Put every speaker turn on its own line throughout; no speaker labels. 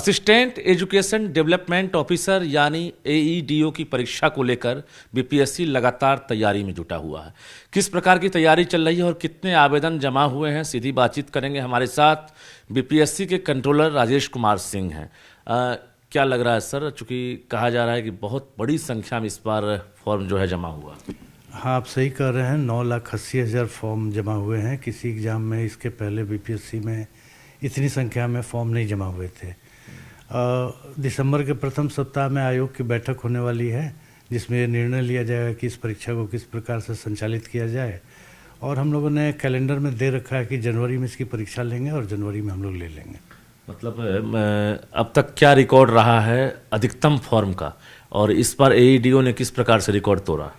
Assistant education development officer यानी एईडीओ की परीक्षा को लेकर बीपीएससी लगातार तैयारी में जुटा हुआ है। किस प्रकार की तैयारी चल रही है और कितने आवेदन जमा हुए हैं, सीधी बातचीत करेंगे। हमारे साथ बीपीएससी के कंट्रोलर राजेश कुमार सिंह हैं। क्या लग रहा है सर, चूंकि कहा जा रहा है कि बहुत बड़ी संख्या में इस बार फॉर्म जो है जमा हुआ।
हाँ, आप सही कह रहे हैं। 9,80,000 फॉर्म जमा हुए हैं। किसी एग्ज़ाम में इसके पहले बीपीएससी में इतनी संख्या में फॉर्म नहीं जमा हुए थे। दिसंबर के प्रथम सप्ताह में आयोग की बैठक होने वाली है, जिसमें निर्णय लिया जाएगा कि इस परीक्षा को किस प्रकार से संचालित किया जाए। और हम लोगों ने कैलेंडर में दे रखा है कि जनवरी में इसकी परीक्षा लेंगे और जनवरी में हम लोग ले लेंगे।
मतलब अब तक क्या रिकॉर्ड रहा है अधिकतम फॉर्म का, और इस बार एईडीओ ने किस प्रकार से रिकॉर्ड तोड़ा?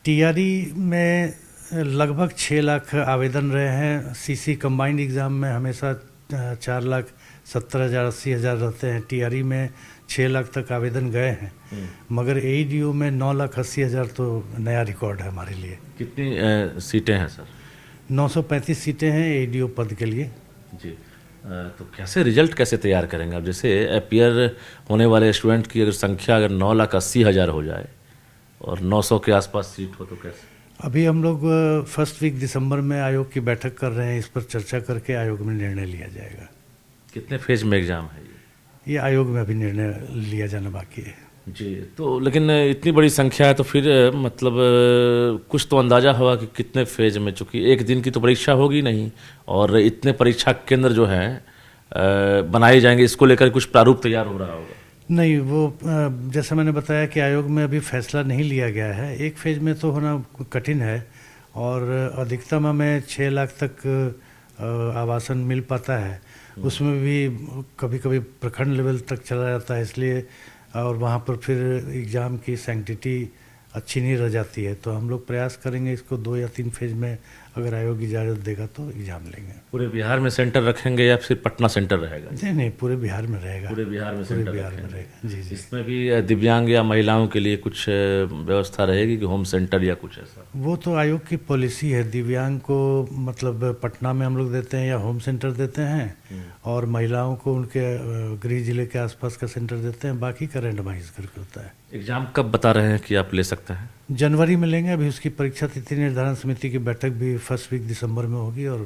टीआरई में लगभग 6 लाख आवेदन रहे हैं। सीसी कंबाइंड एग्ज़ाम में हमेशा 4,70,000 80,000 रहते हैं। टीआरई में 6 लाख तक आवेदन गए हैं, मगर एईडीओ में 9,80,000 तो नया रिकॉर्ड है हमारे लिए।
कितनी सीटें हैं सर?
935 सीटें हैं एईडीओ पद के लिए।
जी, तो कैसे रिजल्ट कैसे तैयार करेंगे? अब जैसे अपियर होने वाले स्टूडेंट की अगर संख्या अगर 9,80,000 हो जाए और 900 के आसपास सीट हो तो कैसे?
अभी हम लोग फर्स्ट वीक दिसंबर में आयोग की बैठक कर रहे हैं। इस पर चर्चा करके आयोग में निर्णय लिया जाएगा।
कितने फेज में एग्ज़ाम है
ये आयोग में अभी निर्णय लिया जाना बाकी है।
जी, तो लेकिन इतनी बड़ी संख्या है तो फिर मतलब कुछ तो अंदाज़ा होगा कि कितने फेज में, चूँकि एक दिन की तो परीक्षा होगी नहीं और इतने परीक्षा केंद्र जो हैं बनाए जाएंगे, इसको लेकर कुछ प्रारूप तैयार हो रहा होगा?
नहीं, वो जैसा मैंने बताया कि आयोग में अभी फैसला नहीं लिया गया है। एक फेज में तो होना कठिन है और अधिकतम हमें 6 लाख तक आवासन मिल पाता है। उसमें भी कभी कभी प्रखंड लेवल तक चला जाता है, इसलिए और वहाँ पर फिर एग्ज़ाम की सैंक्टिटी अच्छी नहीं रह जाती है। तो हम लोग प्रयास करेंगे इसको 2 या 3 फेज में, अगर आयोग इजाज़त देगा तो एग्ज़ाम लेंगे।
पूरे बिहार में सेंटर रखेंगे या फिर पटना सेंटर रहेगा?
नहीं, पूरे बिहार में रहेगा।
पूरे बिहार में
पूरे बिहार में रहेगा। जी जी।
इसमें भी दिव्यांग या महिलाओं के लिए कुछ व्यवस्था रहेगी कि होम सेंटर या कुछ ऐसा?
वो तो आयोग की पॉलिसी है। दिव्यांग को मतलब पटना में हम लोग देते हैं या होम सेंटर देते हैं, और महिलाओं को उनके गृह जिले के आसपास का सेंटर देते हैं। बाकी का रैंडमाइज करके होता है।
एग्ज़ाम कब बता रहे हैं कि आप ले सकते हैं?
जनवरी में लेंगे। अभी उसकी परीक्षा तिथि निर्धारण समिति की बैठक भी फर्स्ट वीक दिसंबर में होगी और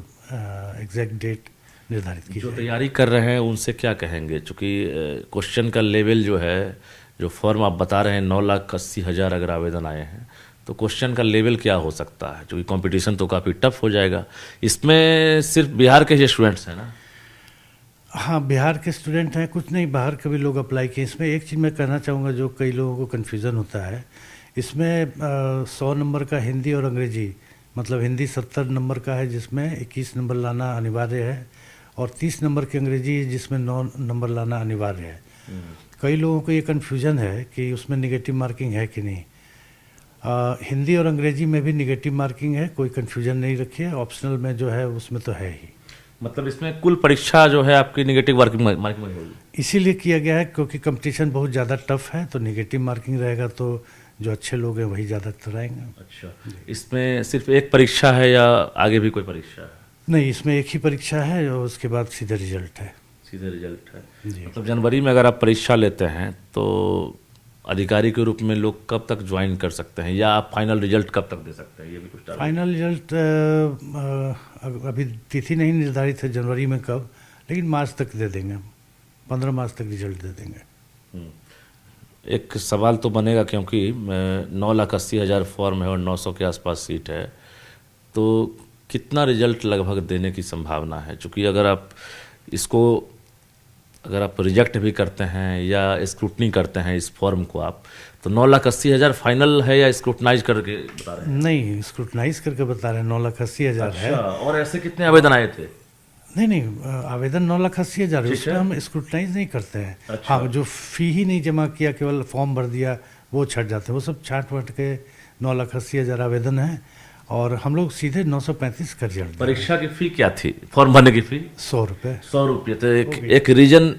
एग्जैक्ट डेट निर्धारित की
जो
जाएगी।
तैयारी कर रहे हैं उनसे क्या कहेंगे, चूँकि क्वेश्चन का लेवल जो है, जो फॉर्म आप बता रहे हैं 9,80,000 अगर आवेदन आए हैं तो क्वेश्चन का लेवल क्या हो सकता है? क्योंकि कंपटीशन तो काफ़ी टफ हो जाएगा। इसमें सिर्फ बिहार के ही स्टूडेंट्स हैं ना?
हाँ, बिहार के स्टूडेंट हैं, कुछ नहीं बाहर के भी लोग अप्लाई किए। इसमें एक चीज़ मैं कहना चाहूँगा जो कई लोगों को कन्फ्यूज़न होता है। इसमें 100 नंबर का हिंदी और अंग्रेजी, मतलब हिंदी 70 नंबर का है जिसमें 21 नंबर लाना अनिवार्य है, और 30 नंबर की अंग्रेजी जिसमें 9 नंबर लाना अनिवार्य है। कई लोगों को ये कन्फ्यूज़न है कि उसमें निगेटिव मार्किंग है कि नहीं। हिंदी और अंग्रेजी में भी निगेटिव मार्किंग है, कोई कन्फ्यूज़न नहीं रखिए। ऑप्शनल में जो है उसमें तो है ही।
मतलब इसमें कुल परीक्षा जो है आपकी निगेटिव मार्किंग होगी?
इसीलिए किया गया है क्योंकि कंपटीशन बहुत ज़्यादा टफ है, तो निगेटिव मार्किंग रहेगा तो जो अच्छे लोग हैं वही ज़्यादातर आएंगे।
अच्छा, इसमें सिर्फ एक परीक्षा है या आगे भी कोई परीक्षा है?
नहीं, इसमें एक ही परीक्षा है और उसके बाद सीधे रिजल्ट है।
सीधे रिजल्ट है
जी।
मतलब जनवरी में अगर आप परीक्षा लेते हैं तो अधिकारी के रूप में लोग कब तक ज्वाइन कर सकते हैं, या आप फाइनल रिजल्ट कब तक दे सकते हैं? ये भी कुछ
फाइनल रिजल्ट अभी तिथि नहीं निर्धारित है जनवरी में कब, लेकिन मार्च तक दे देंगे। 15 मार्च तक रिजल्ट दे देंगे।
एक सवाल तो बनेगा, क्योंकि 9,80,000 फॉर्म है और 900 के आसपास सीट है, तो कितना रिजल्ट लगभग देने की संभावना है? चूँकि अगर आप रिजेक्ट भी करते हैं या स्क्रूटनी करते हैं इस फॉर्म को आप, तो 9,80,000 फाइनल है या स्क्रूटनाइज करके बता रहे हैं?
नहीं, स्क्रूटनाइज करके बता रहे हैं। 9,80,000 है।
और ऐसे कितने आवेदन आए थे?
नहीं, आवेदन 9,80,000 है, उसमें हम स्क्रूटनाइज नहीं करते हैं।
अच्छा।
हाँ, जो फ़ी ही नहीं जमा किया, केवल फॉर्म भर दिया, वो छट जाते हैं। वो सब छाट वट के 9,80,000 आवेदन है और हम लोग सीधे 935 का रिजल्ट।
परीक्षा की फ़ी क्या थी? फॉर्म भरने की फ़ी
100 रुपये।
100 रुपये। तो एक रीजन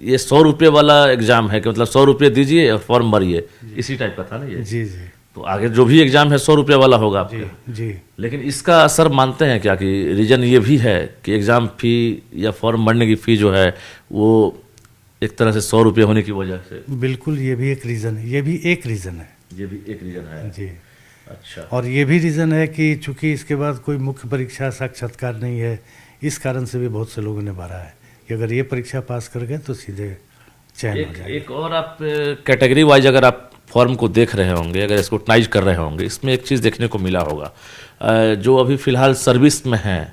ये 100 रुपये वाला एग्ज़ाम है कि मतलब 100 रुपये दीजिए और फॉर्म भरिए, इसी टाइप का था ना ये?
जी जी।
तो आगे जो भी एग्जाम है 100 रुपये वाला होगा आपका।
जी।
लेकिन इसका असर मानते हैं क्या कि रीजन ये भी है कि एग्ज़ाम फ़ी या फॉर्म भरने की फ़ी जो है वो एक तरह से 100 रुपये होने की वजह से।
बिल्कुल, ये भी एक रीज़न है, ये भी एक रीज़न है
ये भी एक रीज़न है
जी।
अच्छा।
और ये भी रीज़न है कि चूंकि इसके बाद कोई मुख्य परीक्षा साक्षात्कार नहीं है, इस कारण से भी बहुत से लोगों ने भरा है कि अगर ये परीक्षा पास कर गए तो सीधे चयन हो जाएगा।
एक और आप कैटेगरी वाइज अगर आप फॉर्म को देख रहे होंगे, अगर स्क्रूटनाइज कर रहे होंगे, इसमें एक चीज़ देखने को मिला होगा, जो अभी फ़िलहाल सर्विस में हैं,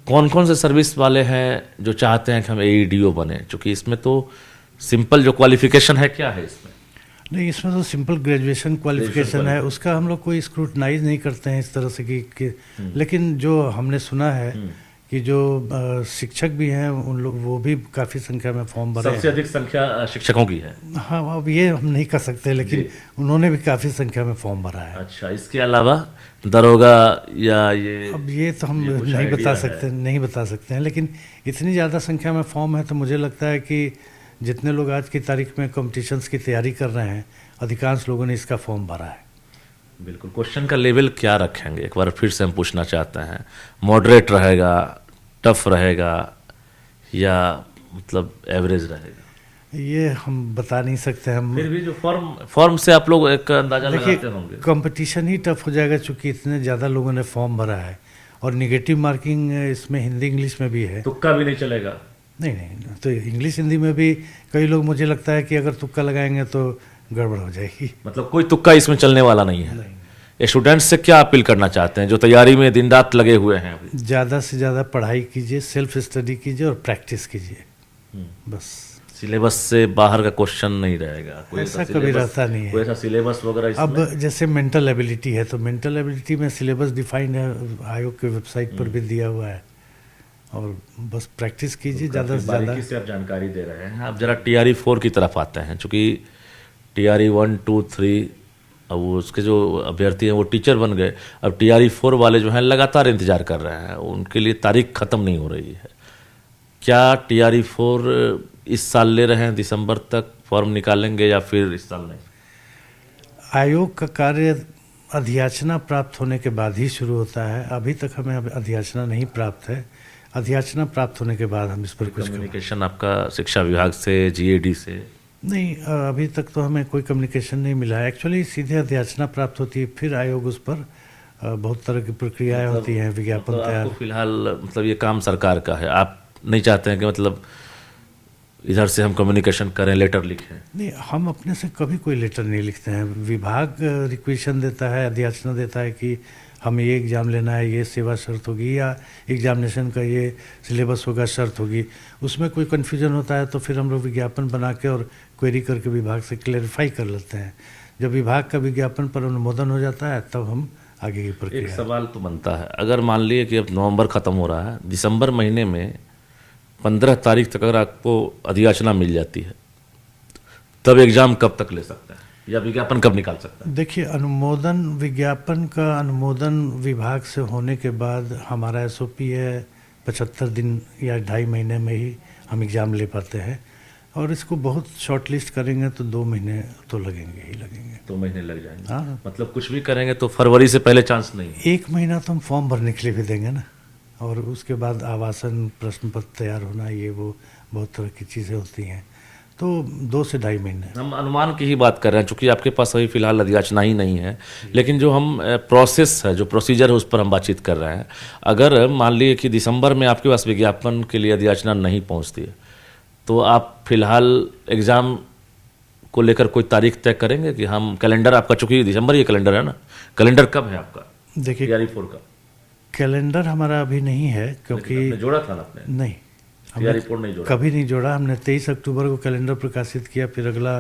कौन कौन से सर्विस वाले हैं जो चाहते हैं कि हम एईडीओ बने? क्योंकि इसमें तो सिंपल जो क्वालिफिकेशन है, क्या है इसमें?
नहीं, इसमें तो सिंपल ग्रेजुएशन क्वालिफिकेशन है, उसका हम लोग कोई स्क्रूटनाइज नहीं करते हैं इस तरह से कि लेकिन जो हमने सुना है कि जो शिक्षक भी हैं उन लोग, वो भी काफ़ी संख्या में फॉर्म भरे हैं।
सबसे अधिक संख्या शिक्षकों की है।
हाँ, अब ये हम नहीं कर सकते, लेकिन उन्होंने भी काफ़ी संख्या में फॉर्म भरा है।
अच्छा, इसके अलावा दरोगा या ये,
अब ये तो हम नहीं बता सकते हैं, लेकिन इतनी ज़्यादा संख्या में फॉर्म है तो मुझे लगता है कि जितने लोग आज की तारीख में कॉम्पिटिशन्स की तैयारी कर रहे हैं, अधिकांश लोगों ने इसका फॉर्म भरा है।
बिल्कुल। क्वेश्चन का लेवल क्या रखेंगे, एक बार फिर से हम पूछना चाहते हैं? मॉडरेट रहेगा, टफ रहेगा, या मतलब एवरेज रहेगा?
ये हम बता नहीं सकते। हम
फिर भी जो फॉर्म से आप लोग एक अंदाजा लगाते होंगे।
कंपटीशन ही टफ हो जाएगा, चूंकि इतने ज़्यादा लोगों ने फॉर्म भरा है और निगेटिव मार्किंग इसमें हिंदी इंग्लिश में भी है।
तुक्का भी नहीं चलेगा?
नहीं, तो इंग्लिश हिंदी में भी कई लोग, मुझे लगता है कि अगर तुक्का लगाएंगे तो गड़बड़ हो जाएगी।
मतलब कोई तुक्का इसमें चलने वाला नहीं है। स्टूडेंट्स से क्या अपील करना चाहते हैं जो तैयारी में दिन रात लगे हुए हैं?
ज़्यादा से ज़्यादा पढ़ाई कीजिए, सेल्फ स्टडी कीजिए और प्रैक्टिस कीजिए, बस।
सिलेबस से बाहर का क्वेश्चन नहीं रहेगा? कोई
ऐसा कभी रहता नहीं है।
कोई ऐसा सिलेबस वगैरह?
अब जैसे मेंटल एबिलिटी है, तो मेंटल एबिलिटी में सिलेबस डिफाइंड है, आयोग के वेबसाइट पर भी दिया हुआ है, और बस प्रैक्टिस कीजिए ज़्यादा से ज़्यादा।
से आप जानकारी दे रहे हैं। आप जरा TRE 4 की तरफ आते हैं, चूँकि TRE 1, 2, 3, अब उसके जो अभ्यर्थी हैं वो टीचर बन गए, अब TRE 4 वाले जो हैं लगातार इंतजार कर रहे हैं, उनके लिए तारीख ख़त्म नहीं हो रही है। क्या TRE 4 इस साल ले रहे हैं, दिसंबर तक फॉर्म निकालेंगे, या फिर इस साल नहीं?
आयोग का कार्य अधियाचना प्राप्त होने के बाद ही शुरू होता है। अभी तक हमें अधियाचना नहीं प्राप्त है। अधियाचना प्राप्त होने के बाद हम इस पर कुछ
कम्युनिकेशन आपका शिक्षा विभाग से, GAD से?
नहीं, अभी तक तो हमें कोई कम्युनिकेशन नहीं मिला है। एक्चुअली सीधे अधियाचना प्राप्त होती है, फिर आयोग उस पर बहुत तरह की प्रक्रियाएं होती हैं, विज्ञापन तैयार।
फिलहाल मतलब ये काम सरकार का है, आप नहीं चाहते हैं कि मतलब इधर से हम कम्युनिकेशन करें, लेटर लिखें?
नहीं, हम अपने से कभी कोई लेटर नहीं लिखते हैं। विभाग रिक्वेशन देता है, अधियाचना देता है कि हमें ये एग्ज़ाम लेना है, ये सेवा शर्त होगी, या एग्जामिनेशन का ये सिलेबस होगा, शर्त होगी। उसमें कोई कन्फ्यूजन होता है तो फिर हम लोग विज्ञापन बना के और क्वेरी करके विभाग से क्लेरिफाई कर लेते हैं। जब विभाग का विज्ञापन पर अनुमोदन हो जाता है तब हम आगे की प्रक्रिया।
एक सवाल तो बनता है, अगर मान लिए कि अब नवंबर ख़त्म हो रहा है, दिसंबर महीने में 15 तारीख तक अगर आपको अधियाचना मिल जाती है, तब एग्ज़ाम कब तक ले सकते हैं, या विज्ञापन कब निकाल सकता है?
देखिए, अनुमोदन, विज्ञापन का अनुमोदन विभाग से होने के बाद हमारा SOP है 75 दिन या 2.5 महीने में ही हम एग्ज़ाम ले पाते हैं, और इसको बहुत शॉर्ट लिस्ट करेंगे तो 2 महीने तो लगेंगे ही लगेंगे।
2 महीने लग जाएंगे?
हाँ,
मतलब कुछ भी करेंगे तो फरवरी से पहले चांस नहीं है?
1 महीना तो हम फॉर्म भरने के लिए भी देंगे ना, और उसके बाद आवासन प्रश्न पत्र तैयार होना, ये वो बहुत तरह की चीज़ें होती हैं, तो 2 से 2.5 महीने।
हम अनुमान की ही बात कर रहे हैं, चूँकि आपके पास अभी फिलहाल अधियाचना ही नहीं है, लेकिन जो हम प्रोसेस है, जो प्रोसीजर है, उस पर हम बातचीत कर रहे हैं। अगर मान लिए कि दिसंबर में आपके पास विज्ञापन के लिए अधियाचना नहीं पहुँचती है, तो आप फिलहाल एग्ज़ाम को लेकर कोई तारीख तय करेंगे कि हम कैलेंडर आपका, चूँकि दिसंबर ये कैलेंडर है ना, कैलेंडर कब है आपका?
देखिए,
TRE 4 का
कैलेंडर हमारा अभी नहीं है, क्योंकि
जोड़ा था ना आपने?
नहीं,
TRE 4 नहीं जोड़ा,
कभी नहीं जोड़ा। हमने 23 अक्टूबर को कैलेंडर प्रकाशित किया, फिर अगला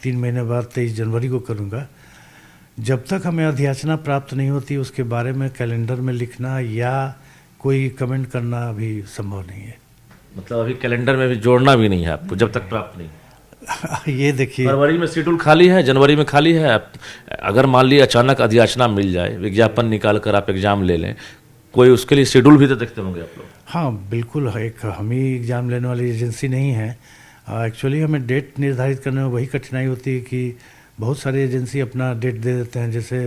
3 महीने बाद 23 जनवरी को करूँगा। जब तक हमें अधियाचना प्राप्त नहीं होती, उसके बारे में कैलेंडर में लिखना या कोई कमेंट करना अभी संभव नहीं है।
मतलब अभी कैलेंडर में भी जोड़ना भी नहीं है आपको, जब तक प्राप्त नहीं?
ये देखिए,
फरवरी में शेड्यूल खाली है, जनवरी में खाली है। अगर मान लीजिए अचानक अधियाचना मिल जाए, विज्ञापन निकाल कर आप एग्जाम ले लें, कोई उसके लिए शेड्यूल भी तो देखते होंगे आप लोग?
हाँ बिल्कुल, एक हम ही एग्ज़ाम लेने वाली एजेंसी नहीं है। एक्चुअली हमें डेट निर्धारित करने में वही कठिनाई होती है कि बहुत सारी एजेंसी अपना डेट दे देते हैं। जैसे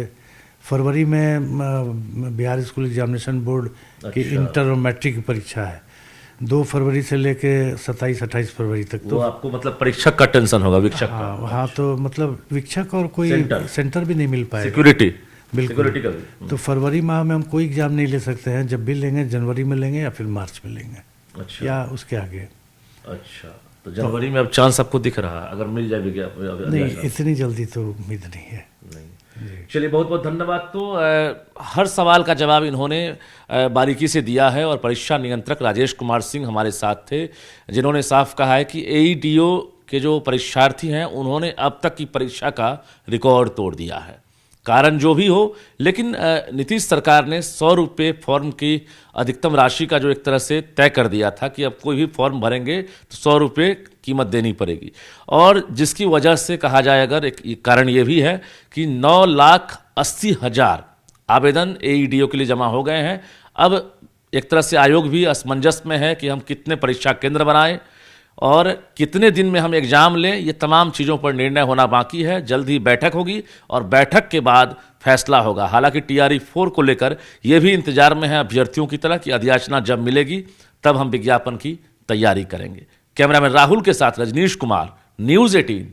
फरवरी में बिहार स्कूल एग्जामिनेशन बोर्ड की इंटर और मैट्रिक की परीक्षा है, 2 फरवरी से लेके 27-28 फरवरी तक।
वो
तो
आपको मतलब परीक्षक का टेंशन होगा, विक्षक का।
हाँ, तो मतलब विक्षक और कोई सेंटर भी नहीं मिल पाएगा।
सिक्योरिटी,
बिल्कुल।
सिक्योरिटी का भी।
तो फरवरी माह में हम कोई एग्जाम नहीं ले सकते हैं, जब भी लेंगे जनवरी में लेंगे या फिर मार्च में लेंगे,
अच्छा,
या उसके आगे।
अच्छा, तो जनवरी में अब चांस आपको दिख रहा है, अगर मिल जाए विज्ञापन?
नहीं, इतनी जल्दी तो उम्मीद नहीं है।
नहीं। चलिए, बहुत बहुत धन्यवाद। तो हर सवाल का जवाब इन्होंने बारीकी से दिया है और परीक्षा नियंत्रक राजेश कुमार सिंह हमारे साथ थे, जिन्होंने साफ कहा है कि एईडीओ के जो परीक्षार्थी हैं उन्होंने अब तक की परीक्षा का रिकॉर्ड तोड़ दिया है। कारण जो भी हो, लेकिन नीतीश सरकार ने 100 रुपये फॉर्म की अधिकतम राशि का जो एक तरह से तय कर दिया था कि अब कोई भी फॉर्म भरेंगे तो 100 रुपये कीमत देनी पड़ेगी, और जिसकी वजह से कहा जाए अगर एक कारण ये भी है कि 9,80,000 आवेदन एईडीओ के लिए जमा हो गए हैं। अब एक तरह से आयोग भी असमंजस में है कि हम कितने परीक्षा केंद्र बनाएं और कितने दिन में हम एग्जाम लें। ये तमाम चीज़ों पर निर्णय होना बाकी है। जल्द ही बैठक होगी और बैठक के बाद फैसला होगा। हालांकि TRE 4 को लेकर ये भी इंतजार में है अभ्यर्थियों की तरह कि अधियाचना जब मिलेगी तब हम विज्ञापन की तैयारी करेंगे। कैमरामैन राहुल के साथ रजनीश कुमार, न्यूज़ 18।